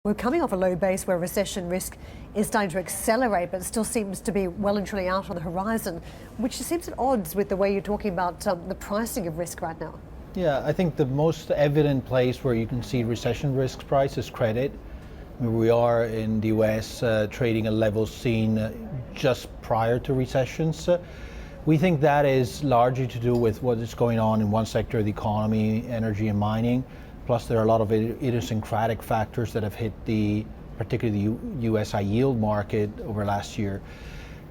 We're coming off a low base where recession risk is starting to accelerate, but still seems to be well and truly out on the horizon, which seems at odds with the way you're talking about the pricing of risk right now. Yeah, I think the most evident place where you can see recession risk price is credit. We are in the US trading at levels seen just prior to recessions. We think that is largely to do with what is going on in one sector of the economy, energy and mining. Plus, there are a lot of idiosyncratic factors that have hit particularly the US high yield market over last year.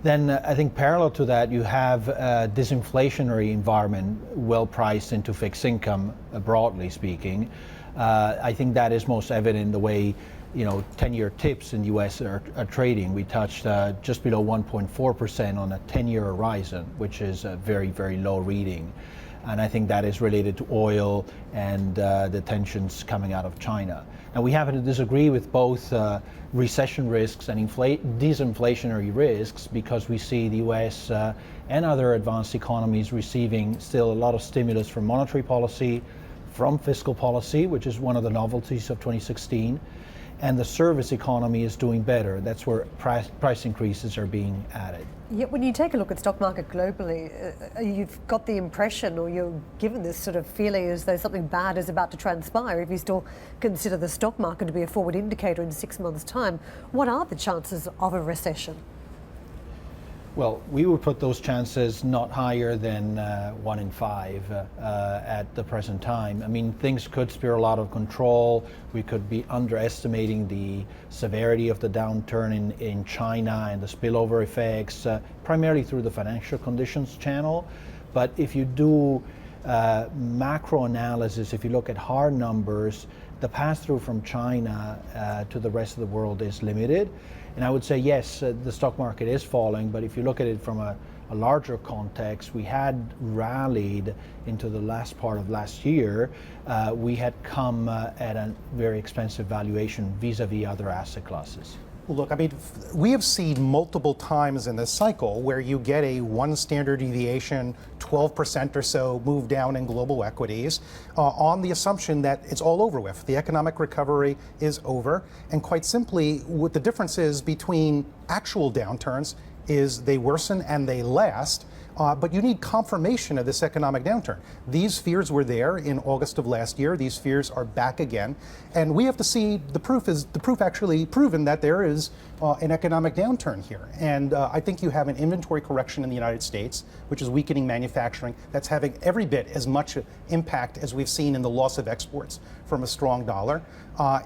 Then I think parallel to that, you have a disinflationary environment well priced into fixed income, broadly speaking. I think that is most evident in the way 10-year tips in the US are trading. We touched just below 1.4% on a 10-year horizon, which is a very, very low reading. And I think that is related to oil and the tensions coming out of China. Now, we happen to disagree with both recession risks and disinflationary risks because we see the US and other advanced economies receiving still a lot of stimulus from monetary policy, from fiscal policy, which is one of the novelties of 2016. And the service economy is doing better. That's where price increases are being added. Yet when you take a look at stock market globally, you've got the impression, or you're given this sort of feeling as though something bad is about to transpire. If you still consider the stock market to be a forward indicator in 6 months' time, what are the chances of a recession? Well, we would put those chances not higher than 1 in 5 at the present time. I mean, things could spiral a lot of control. We could be underestimating the severity of the downturn in China and the spillover effects, primarily through the financial conditions channel. But if you do macro analysis, if you look at hard numbers, the pass-through from China to the rest of the world is limited. And I would say, yes, the stock market is falling, but if you look at it from a larger context, we had rallied into the last part of last year. We had come at a very expensive valuation vis-a-vis other asset classes. Well, look, I mean, we have seen multiple times in this cycle where you get a one standard deviation, 12% or so move down in global equities on the assumption that it's all over with. The economic recovery is over. And quite simply, what the difference is between actual downturns is they worsen and they last. But you need confirmation of this economic downturn. These fears were there in August of last year. These fears are back again. And we have to see the proof actually proven that there is an economic downturn here. And I think you have an inventory correction in the United States, which is weakening manufacturing. That's having every bit as much impact as we've seen in the loss of exports from a strong dollar.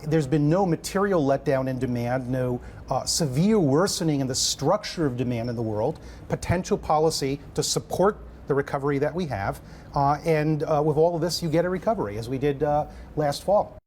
There's been no material letdown in demand, no severe worsening in the structure of demand in the world, potential policy to support the recovery that we have. And with all of this, you get a recovery, as we did last fall.